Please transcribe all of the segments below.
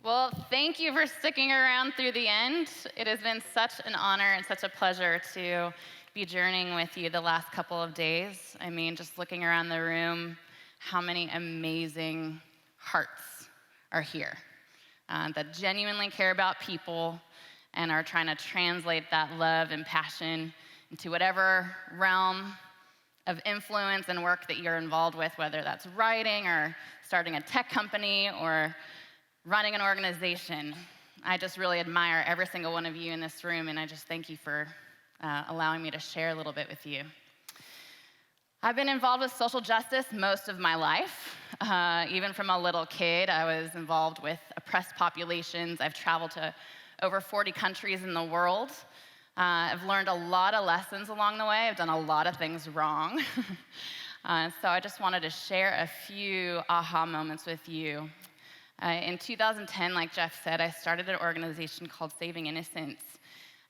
Well, thank you for sticking around through the end. It has been such an honor and such a pleasure to be journeying with you the last couple of days. I mean, just looking around the room, how many amazing hearts are here that genuinely care about people and are trying to translate that love and passion into whatever realm of influence and work that you're involved with, whether that's writing or starting a tech company or running an organization. I just really admire every single one of you in this room, and I just thank you for allowing me to share a little bit with you. I've been involved with social justice most of my life. Even from a little kid, I was involved with oppressed populations. I've traveled to over 40 countries in the world. I've learned a lot of lessons along the way. I've done a lot of things wrong. So I just wanted to share a few aha moments with you. In 2010, like Jeff said, I started an organization called Saving Innocence.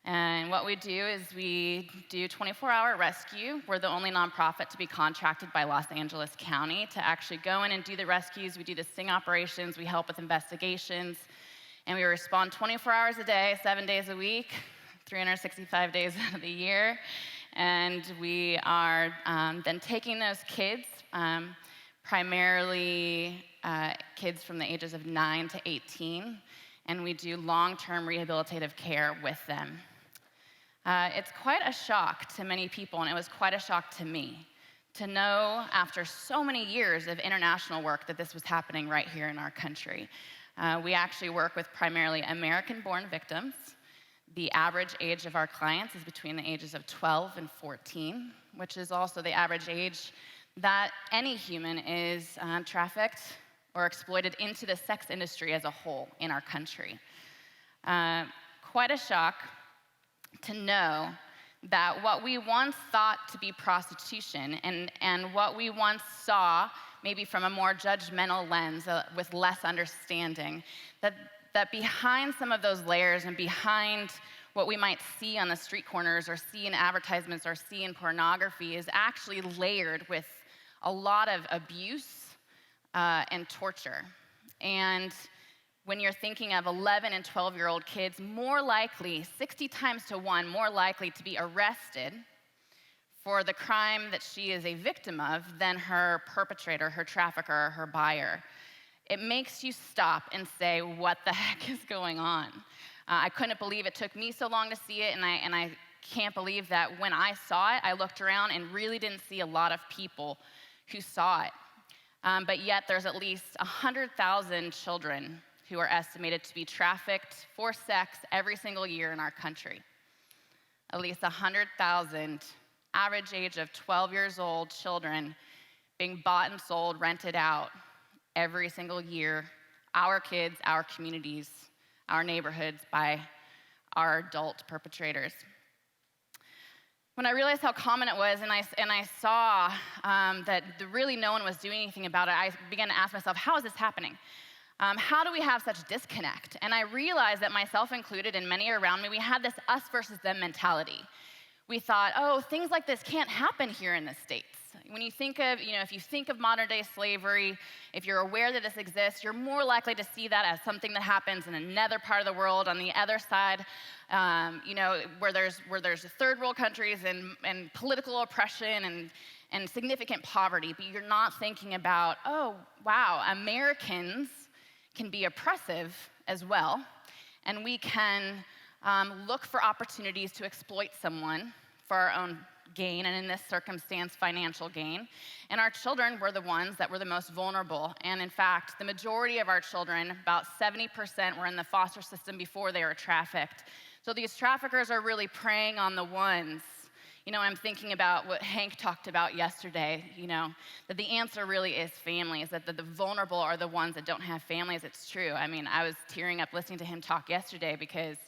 And what we do is we do 24-hour rescue. We're the only nonprofit to be contracted by Los Angeles County to actually go in and do the rescues. We do the sting operations. We help with investigations. And we respond 24 hours a day, 7 days a week, 365 days out of the year. And we are then taking those kids, primarily kids from the ages of 9 to 18, and we do long-term rehabilitative care with them. It's quite a shock to many people, and it was quite a shock to me to know after so many years of international work that this was happening right here in our country. We actually work with primarily American-born victims. The average age of our clients is between the ages of 12 and 14, which is also the average age that any human is trafficked or exploited into the sex industry as a whole in our country. Quite a shock to know that what we once thought to be prostitution and what we once saw maybe from a more judgmental lens with less understanding, that behind some of those layers and behind what we might see on the street corners or see in advertisements or see in pornography is actually layered with a lot of abuse and torture. And when you're thinking of 11 and 12-year-old kids, more likely, 60 times to 1, more likely to be arrested for the crime that she is a victim of than her perpetrator, her trafficker, or her buyer. It makes you stop and say, what the heck is going on? I couldn't believe it took me so long to see it, and I can't believe that when I saw it, I looked around and really didn't see a lot of people who saw it. But yet there's at least 100,000 children who are estimated to be trafficked for sex every single year in our country. At least 100,000, average age of 12 years old children being bought and sold, rented out every single year. Our kids, our communities, our neighborhoods by our adult perpetrators. When I realized how common it was and I saw that really no one was doing anything about it, I began to ask myself, how is this happening? How do we have such disconnect? And I realized that myself included and many around me, we had this us versus them mentality. We thought, oh, things like this can't happen here in the States. When you think of, if you think of modern day slavery, if you're aware that this exists, you're more likely to see that as something that happens in another part of the world, on the other side, where there's third world countries and political oppression and significant poverty. But you're not thinking about, oh, wow, Americans can be oppressive as well, and we can look for opportunities to exploit someone for our own gain, and in this circumstance, financial gain. And our children were the ones that were the most vulnerable. And in fact, the majority of our children, about 70%, were in the foster system before they were trafficked. So these traffickers are really preying on the ones. I'm thinking about what Hank talked about yesterday, that the answer really is families, that the vulnerable are the ones that don't have families. It's true. I mean, I was tearing up listening to him talk yesterday because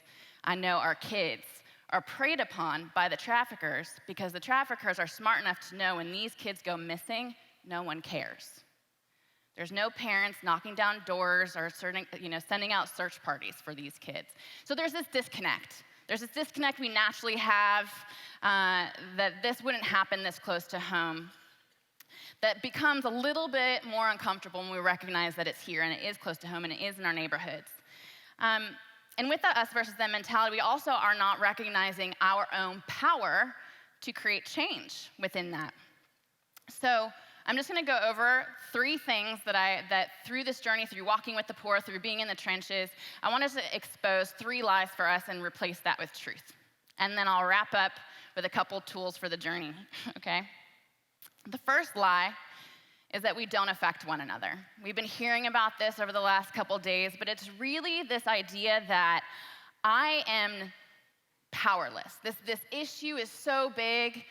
I know our kids are preyed upon by the traffickers because the traffickers are smart enough to know when these kids go missing, no one cares. There's no parents knocking down doors or sending out search parties for these kids. So there's this disconnect. There's this disconnect we naturally have that this wouldn't happen this close to home. That becomes a little bit more uncomfortable when we recognize that it's here and it is close to home and it is in our neighborhoods. And with that us versus them mentality, we also are not recognizing our own power to create change within that. So I'm just going to go over 3 things that through this journey, through walking with the poor, through being in the trenches, I wanted to expose 3 lies for us and replace that with truth. And then I'll wrap up with a couple tools for the journey, okay? The first lie is that we don't affect one another. We've been hearing about this over the last couple days, but it's really this idea that I am powerless. This issue is so big,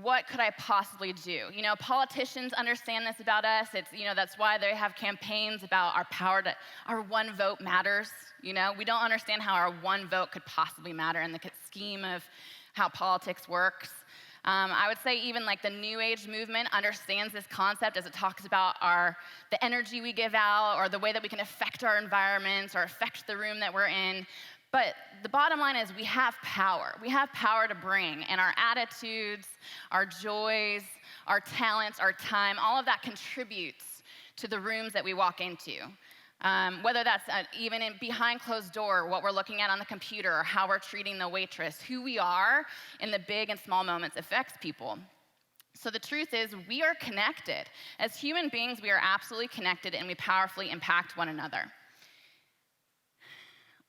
what could I possibly do? You know, politicians understand this about us. It's, you know, that's why they have campaigns about our power to, our one vote matters. You know, we don't understand how our one vote could possibly matter in the scheme of how politics works. I would say even like the New Age movement understands this concept as it talks about the energy we give out or the way that we can affect our environments or affect the room that we're in. But the bottom line is we have power. We have power to bring, and our attitudes, our joys, our talents, our time, all of that contributes to the rooms that we walk into. Whether that's even behind closed door, what we're looking at on the computer, or how we're treating the waitress, who we are in the big and small moments affects people. So the truth is, we are connected. As human beings, we are absolutely connected, and we powerfully impact one another.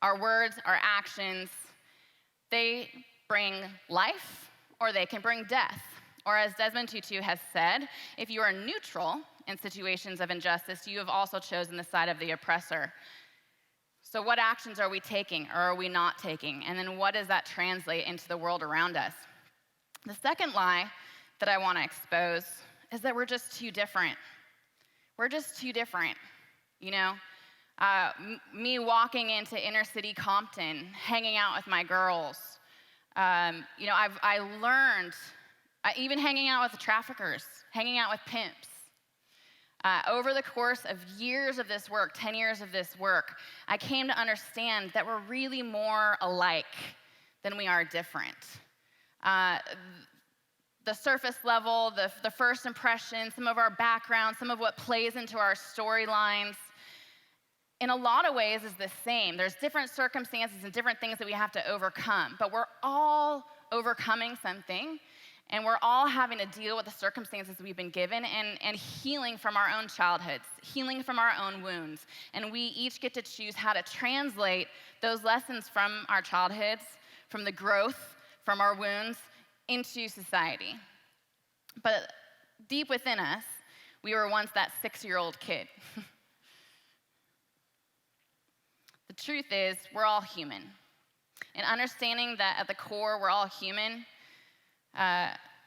Our words, our actions, they bring life, or they can bring death. Or as Desmond Tutu has said, if you are neutral in situations of injustice, you have also chosen the side of the oppressor. So what actions are we taking, or are we not taking? And then what does that translate into the world around us? The second lie that I want to expose is that we're just too different. We're just too different, you know? Me walking into inner city Compton, hanging out with my girls, you know, I learned, even hanging out with the traffickers, hanging out with pimps. Over the course of years of this work, 10 years of this work, I came to understand that we're really more alike than we are different. The surface level, the first impression, some of our background, some of what plays into our storylines, in a lot of ways is the same. There's different circumstances and different things that we have to overcome, but we're all overcoming something, and we're all having to deal with the circumstances we've been given and healing from our own childhoods, healing from our own wounds. And we each get to choose how to translate those lessons from our childhoods, from the growth, from our wounds, into society. But deep within us, we were once that 6-year-old kid. The truth is, we're all human. And understanding that at the core, we're all human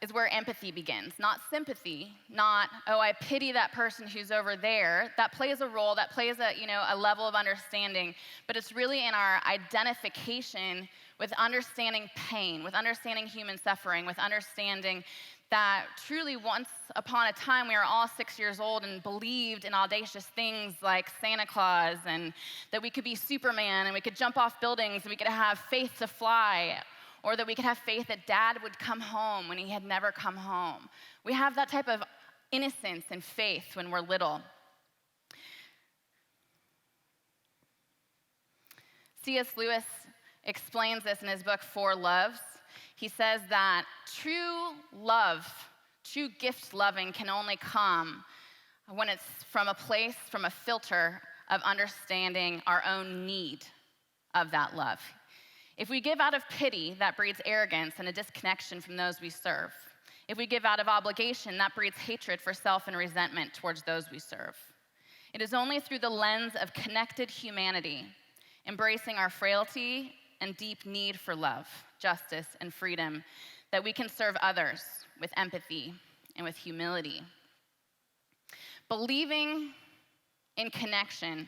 is where empathy begins. Not sympathy, not, oh, I pity that person who's over there. That plays a role, that plays a level of understanding, but it's really in our identification with understanding pain, with understanding human suffering, with understanding that truly once upon a time we were all 6 years old and believed in audacious things like Santa Claus, and that we could be Superman and we could jump off buildings and we could have faith to fly, or that we could have faith that Dad would come home when he had never come home. We have that type of innocence and faith when we're little. C.S. Lewis explains this in his book, Four Loves. He says that true love, true gift loving can only come when it's from a place, from a filter of understanding our own need of that love. If we give out of pity, that breeds arrogance and a disconnection from those we serve. If we give out of obligation, that breeds hatred for self and resentment towards those we serve. It is only through the lens of connected humanity, embracing our frailty and deep need for love, justice, and freedom, that we can serve others with empathy and with humility. Believing in connection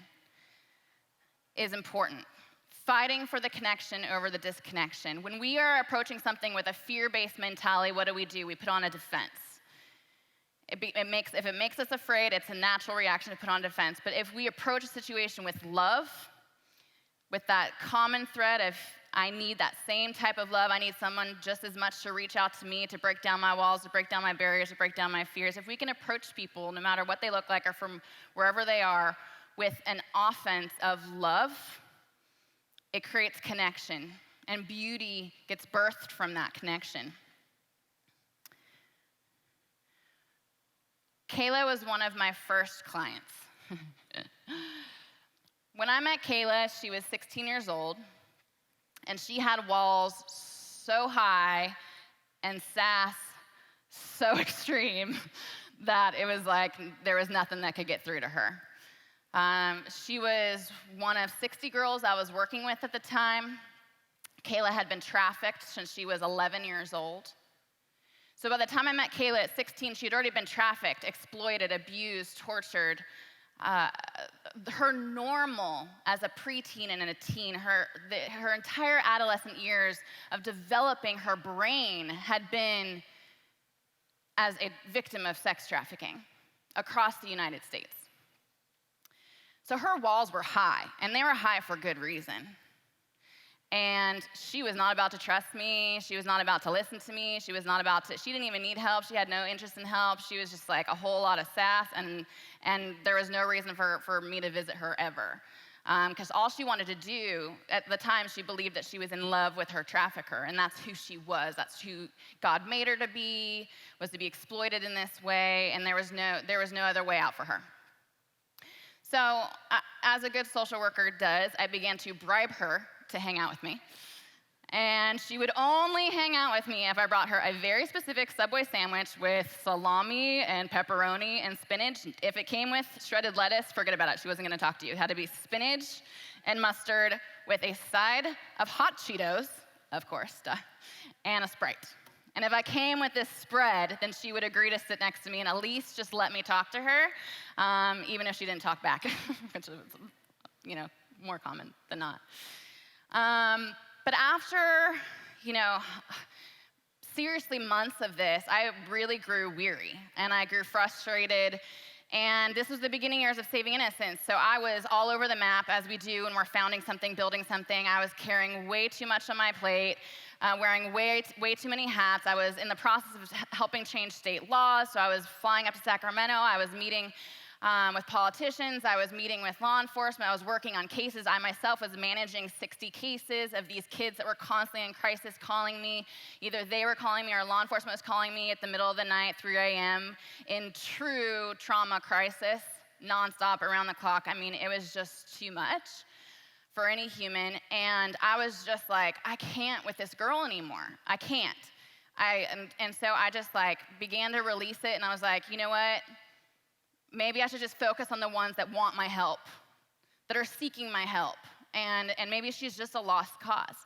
is important. Fighting for the connection over the disconnection. When we are approaching something with a fear-based mentality, what do? We put on a defense. If it makes us afraid, it's a natural reaction to put on defense. But if we approach a situation with love, with that common thread of, I need that same type of love, I need someone just as much to reach out to me, to break down my walls, to break down my barriers, to break down my fears. If we can approach people, no matter what they look like or from wherever they are, with an offense of love, it creates connection, and beauty gets birthed from that connection. Kayla was one of my first clients. When I met Kayla, she was 16 years old, and she had walls so high and sass so extreme that it was like there was nothing that could get through to her. She was one of 60 girls I was working with at the time. Kayla had been trafficked since she was 11 years old. So by the time I met Kayla at 16, she had already been trafficked, exploited, abused, tortured. Her normal as a preteen and a teen, her entire adolescent years of developing her brain had been as a victim of sex trafficking across the United States. So her walls were high, and they were high for good reason. And she was not about to trust me. She was not about to listen to me. She didn't even need help. She had no interest in help. She was just like a whole lot of sass, and there was no reason for me to visit her ever. Because all she wanted to do, at the time, she believed that she was in love with her trafficker, and that's who she was. That's who God made her to be, was to be exploited in this way, and there was no other way out for her. So, as a good social worker does, I began to bribe her to hang out with me. And she would only hang out with me if I brought her a very specific Subway sandwich with salami and pepperoni and spinach. If it came with shredded lettuce, forget about it. She wasn't going to talk to you. It had to be spinach and mustard with a side of hot Cheetos, of course, duh, and a Sprite. And if I came with this spread, then she would agree to sit next to me and at least just let me talk to her, even if she didn't talk back, which is, more common than not. But after, seriously months of this, I really grew weary, and I grew frustrated, and this was the beginning years of Saving Innocence, so I was all over the map, as we do when we're founding something, building something. I was carrying way too much on my plate, wearing way too many hats. I was in the process of helping change state laws, so I was flying up to Sacramento. I was meeting with politicians. I was meeting with law enforcement. I was working on cases. I myself was managing 60 cases of these kids that were constantly in crisis calling me. Either they were calling me or law enforcement was calling me at the middle of the night, 3 a.m., in true trauma crisis, nonstop, around the clock. I mean, it was just too much for any human. And I was just like, I can't with this girl anymore. I can't. And so I just began to release it, and I was like, you know what? Maybe I should just focus on the ones that want my help, that are seeking my help, and maybe she's just a lost cause.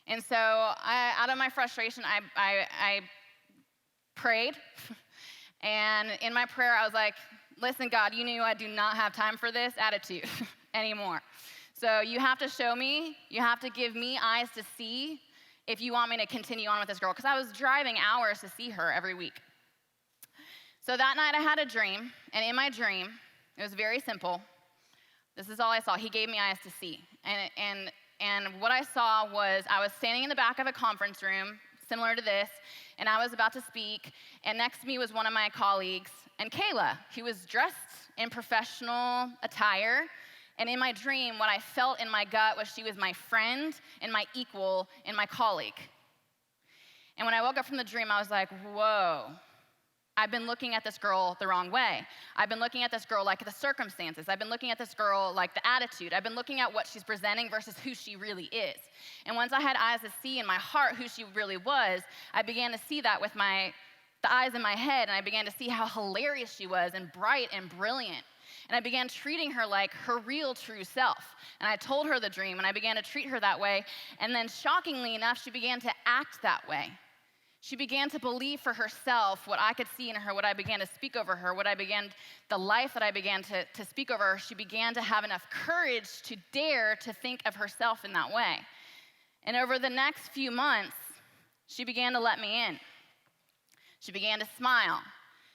And so out of my frustration, I prayed, and in my prayer, I was like, listen, God, you knew I do not have time for this attitude anymore. So you have to show me, you have to give me eyes to see if you want me to continue on with this girl, because I was driving hours to see her every week. So that night I had a dream, and in my dream, it was very simple. This is all I saw. He gave me eyes to see. And what I saw was I was standing in the back of a conference room, similar to this, and I was about to speak, and next to me was one of my colleagues, and Kayla, who was dressed in professional attire, and in my dream, what I felt in my gut was she was my friend and my equal and my colleague. And when I woke up from the dream, I was like, whoa. I've been looking at this girl the wrong way. I've been looking at this girl like the circumstances. I've been looking at this girl like the attitude. I've been looking at what she's presenting versus who she really is. And once I had eyes to see in my heart who she really was, I began to see that with the eyes in my head, and I began to see how hilarious she was and bright and brilliant. And I began treating her like her real, true self. And I told her the dream, and I began to treat her that way. And then shockingly enough, she began to act that way. She began to believe for herself what I could see in her, what I began to speak over her, the life that I began to speak over her. She began to have enough courage to dare to think of herself in that way. And over the next few months, she began to let me in. She began to smile.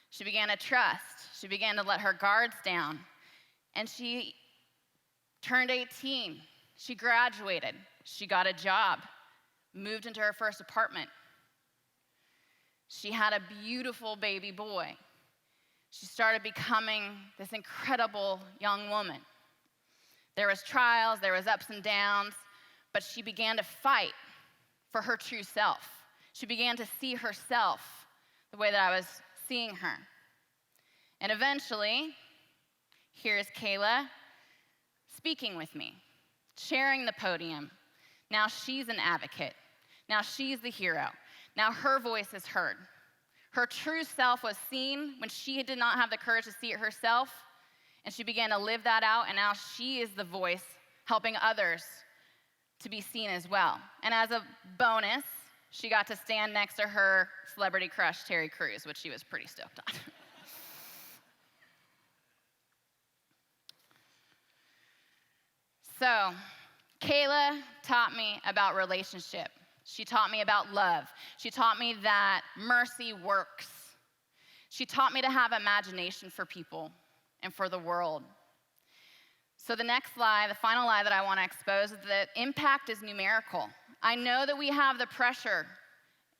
She began to trust. She began to let her guards down. And she turned 18. She graduated. She got a job, moved into her first apartment. She had a beautiful baby boy. She started becoming this incredible young woman. There was trials, there was ups and downs, but she began to fight for her true self. She began to see herself the way that I was seeing her. And eventually, here's Kayla speaking with me, sharing the podium. Now she's an advocate. Now she's the hero. Now her voice is heard. Her true self was seen when she did not have the courage to see it herself, and she began to live that out, and now she is the voice helping others to be seen as well. And as a bonus, she got to stand next to her celebrity crush, Terry Crews, which she was pretty stoked on. So, Kayla taught me about relationship. She taught me about love. She taught me that mercy works. She taught me to have imagination for people and for the world. So the next lie, the final lie that I want to expose is that impact is numerical. I know that we have the pressure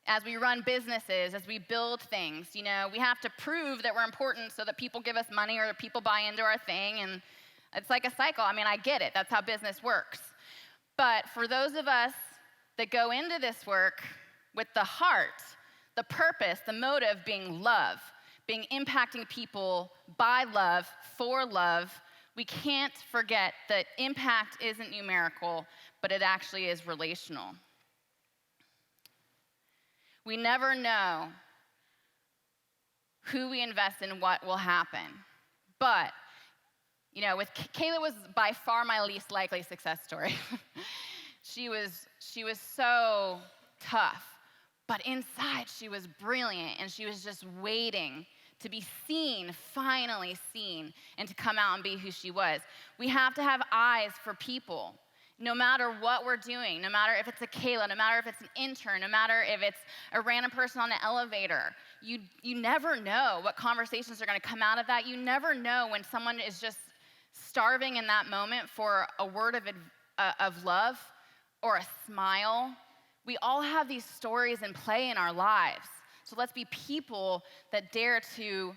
as we run businesses, as we build things. You know, we have to prove that we're important so that people give us money or that people buy into our thing, and it's like a cycle. I mean, I get it. That's how business works. But for those of us that go into this work with the heart, the purpose, the motive being love, being impacting people by love, for love, we can't forget that impact isn't numerical, but it actually is relational. We never know who we invest in, what will happen. But, you know, with Kayla was by far my least likely success story. She was so tough, but inside she was brilliant, and she was just waiting to be seen, finally seen, and to come out and be who she was. We have to have eyes for people, no matter what we're doing, no matter if it's a Kayla, no matter if it's an intern, no matter if it's a random person on the elevator. You never know what conversations are going to come out of that. You never know when someone is just starving in that moment for a word of love or a smile. We all have these stories in play in our lives. So let's be people that dare to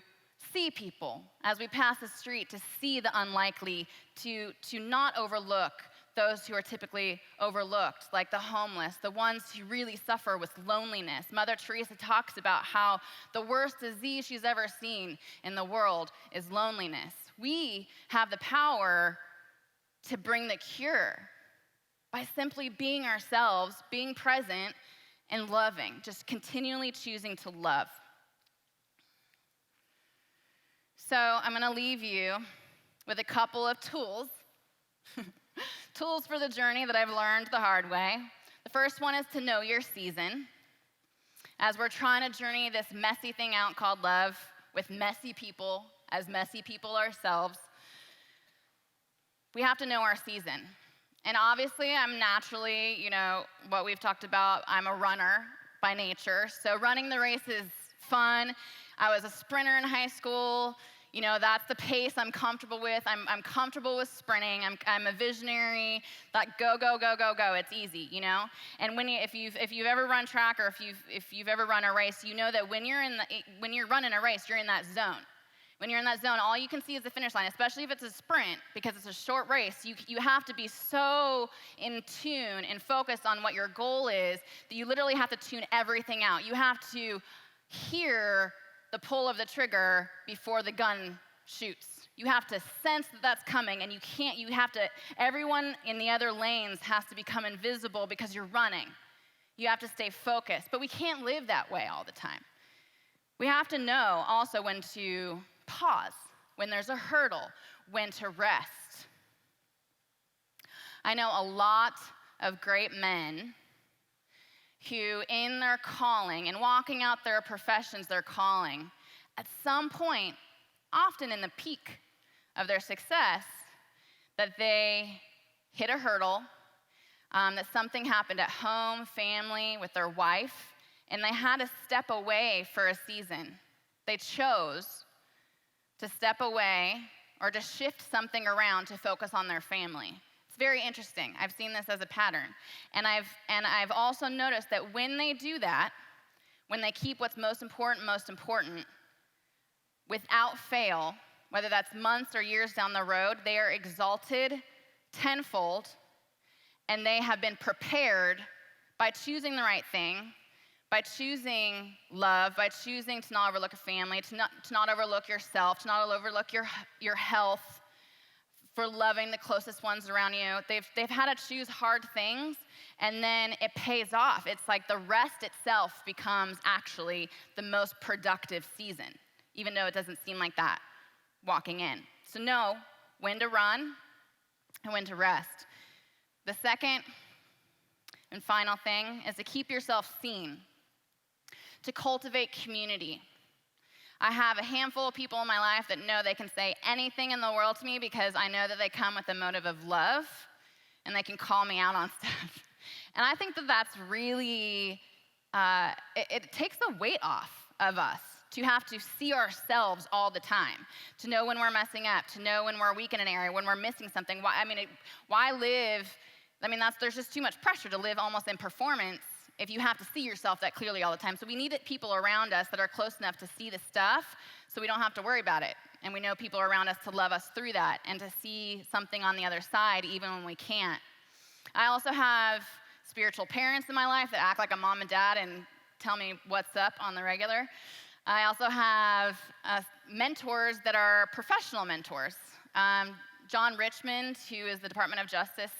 see people as we pass the street, to see the unlikely, to not overlook those who are typically overlooked, like the homeless, the ones who really suffer with loneliness. Mother Teresa talks about how the worst disease she's ever seen in the world is loneliness. We have the power to bring the cure by simply being ourselves, being present, and loving, just continually choosing to love. So I'm going to leave you with a couple of tools, tools for the journey that I've learned the hard way. The first one is to know your season. As we're trying to journey this messy thing out called love with messy people, as messy people ourselves, we have to know our season. And obviously, I'm naturally, you know, what we've talked about, I'm a runner by nature. So running the race is fun. I was a sprinter in high school. You know, that's the pace I'm comfortable with. I'm comfortable with sprinting. I'm a visionary. Like go, go, go, go, go. It's easy, you know. And if you've ever run track or if you've ever run a race, you know that when you're running a race, you're in that zone. When you're in that zone, all you can see is the finish line, especially if it's a sprint, because it's a short race. You have to be so in tune and focused on what your goal is that you literally have to tune everything out. You have to hear the pull of the trigger before the gun shoots. You have to sense that that's coming, and everyone in the other lanes has to become invisible because you're running. You have to stay focused, but we can't live that way all the time. We have to know also when to pause, when there's a hurdle, when to rest. I know a lot of great men who, in their calling and walking out their professions, their calling, at some point, often in the peak of their success, that they hit a hurdle, that something happened at home, family, with their wife, and they had to step away for a season. They chose to step away or to shift something around to focus on their family. It's very interesting. I've seen this as a pattern. And I've also noticed that when they do that, when they keep what's most important, without fail, whether that's months or years down the road, they are exalted tenfold, and they have been prepared by choosing the right thing, by choosing love, by choosing to not overlook a family, to not overlook yourself, to not overlook your health, for loving the closest ones around you. They've had to choose hard things, and then it pays off. It's like the rest itself becomes actually the most productive season, even though it doesn't seem like that walking in. So know when to run and when to rest. The second and final thing is to keep yourself seen, to cultivate community. I have a handful of people in my life that know they can say anything in the world to me because I know that they come with a motive of love and they can call me out on stuff. And I think that that's really, it takes the weight off of us to have to see ourselves all the time, to know when we're messing up, to know when we're weak in an area, when we're missing something. Why live? There's just too much pressure to live almost in performance if you have to see yourself that clearly all the time. So we need people around us that are close enough to see the stuff so we don't have to worry about it. And we know people around us to love us through that and to see something on the other side even when we can't. I also have spiritual parents in my life that act like a mom and dad and tell me what's up on the regular. I also have mentors that are professional mentors. John Richmond, who is the Department of Justice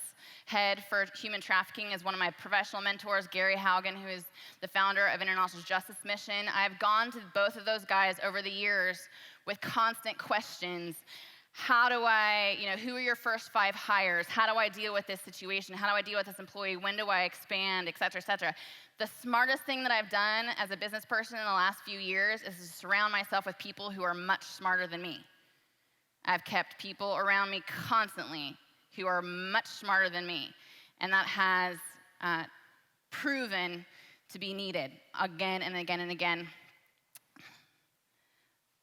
head for human trafficking, is one of my professional mentors. Gary Haugen, who is the founder of International Justice Mission. I've gone to both of those guys over the years with constant questions. How do I, who are your first 5 hires? How do I deal with this situation? How do I deal with this employee? When do I expand, et cetera, et cetera? The smartest thing that I've done as a business person in the last few years is to surround myself with people who are much smarter than me. I've kept people around me constantly who are much smarter than me, and that has proven to be needed again and again and again.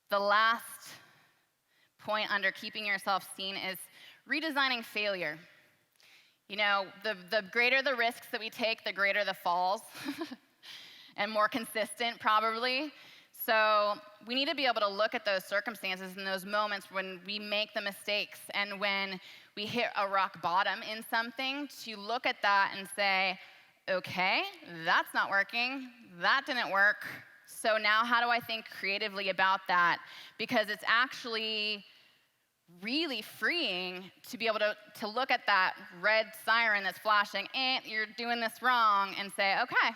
The last point under keeping yourself seen is redesigning failure. The greater the risks that we take, the greater the falls, and more consistent probably. So we need to be able to look at those circumstances and those moments when we make the mistakes and when we hit a rock bottom in something, to look at that and say, okay, that's not working, that didn't work, so now how do I think creatively about that? Because it's actually really freeing to be able to look at that red siren that's flashing, you're doing this wrong, and say, okay,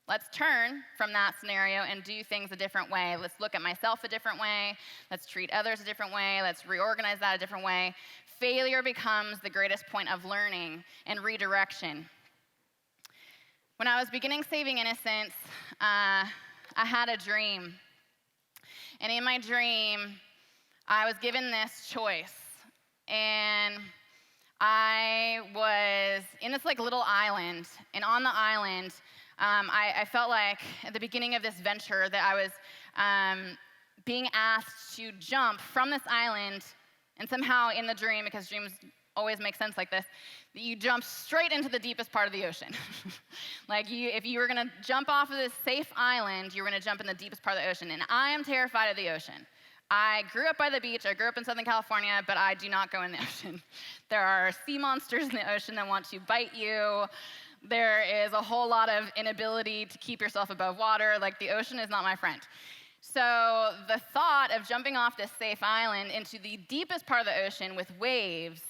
let's turn from that scenario and do things a different way. Let's look at myself a different way. Let's treat others a different way. Let's reorganize that a different way. Failure becomes the greatest point of learning and redirection. When I was beginning Saving Innocence, I had a dream. And in my dream, I was given this choice. And I was in this little island. And on the island, I felt like at the beginning of this venture that I was being asked to jump from this island, and somehow in the dream, because dreams always make sense like this, that you jump straight into the deepest part of the ocean. If you were going to jump off of this safe island, you were going to jump in the deepest part of the ocean. And I am terrified of the ocean. I grew up by the beach. I grew up in Southern California, but I do not go in the ocean. There are sea monsters in the ocean that want to bite you. There is a whole lot of inability to keep yourself above water. The ocean is not my friend. So the thought of jumping off this safe island into the deepest part of the ocean with waves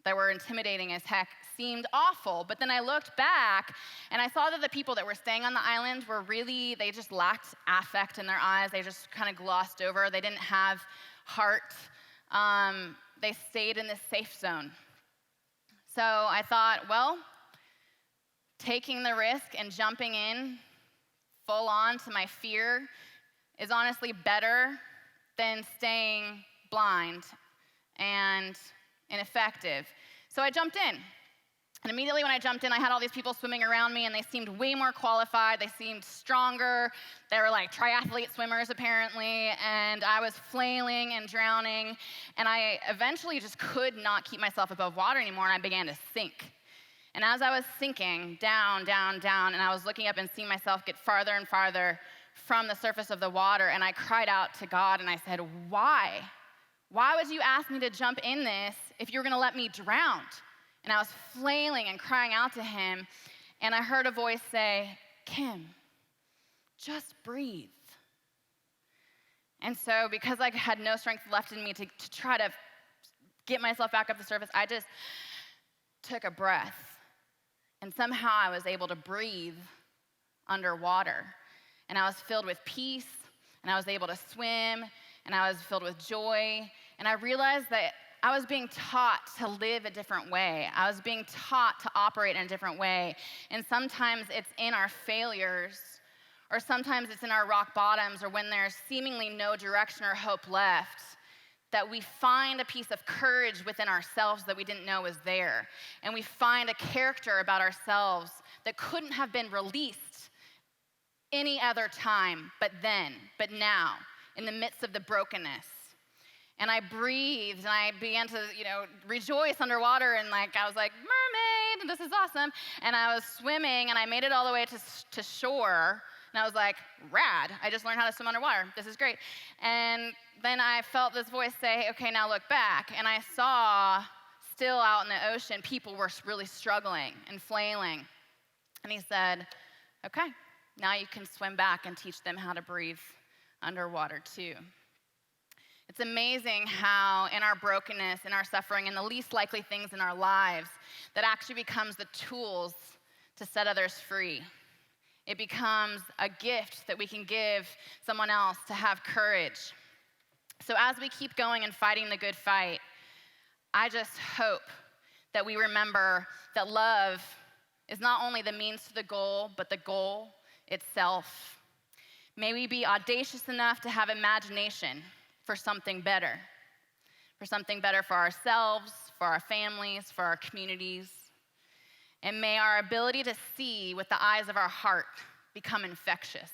that were intimidating as heck seemed awful. But then I looked back, and I saw that the people that were staying on the island were they just lacked affect in their eyes. They just kind of glossed over. They didn't have heart. They stayed in this safe zone. So I thought, well, taking the risk and jumping in full on to my fear is honestly better than staying blind and ineffective. So I jumped in. And immediately when I jumped in, I had all these people swimming around me, and they seemed way more qualified. They seemed stronger. They were like triathlete swimmers, apparently. And I was flailing and drowning. And I eventually just could not keep myself above water anymore, and I began to sink. And as I was sinking down, down, down, and I was looking up and seeing myself get farther and farther from the surface of the water, and I cried out to God, and I said, why? Why would you ask me to jump in this if you were going to let me drown? And I was flailing and crying out to him, and I heard a voice say, "Kim, just breathe." And so because I had no strength left in me to try to get myself back up the surface, I just took a breath. And somehow I was able to breathe underwater. And I was filled with peace, and I was able to swim, and I was filled with joy. And I realized that I was being taught to live a different way. I was being taught to operate in a different way. And sometimes it's in our failures, or sometimes it's in our rock bottoms, or when there's seemingly no direction or hope left, that we find a piece of courage within ourselves that we didn't know was there. And we find a character about ourselves that couldn't have been released any other time but then, but now, in the midst of the brokenness. And I breathed, and I began to, rejoice underwater, and I was like, mermaid, this is awesome. And I was swimming, and I made it all the way to shore, and I was like, rad, I just learned how to swim underwater. This is great. And then I felt this voice say, okay, now look back. And I saw, still out in the ocean, people were really struggling and flailing. And he said, okay, now you can swim back and teach them how to breathe underwater too. It's amazing how in our brokenness, in our suffering, in the least likely things in our lives, that actually becomes the tools to set others free. It becomes a gift that we can give someone else to have courage. So as we keep going and fighting the good fight, I just hope that we remember that love is not only the means to the goal, but the goal itself. May we be audacious enough to have imagination for something better for ourselves, for our families, for our communities. And may our ability to see with the eyes of our heart become infectious.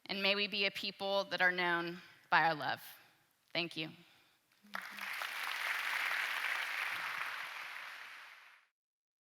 And may we be a people that are known by our love. Thank you.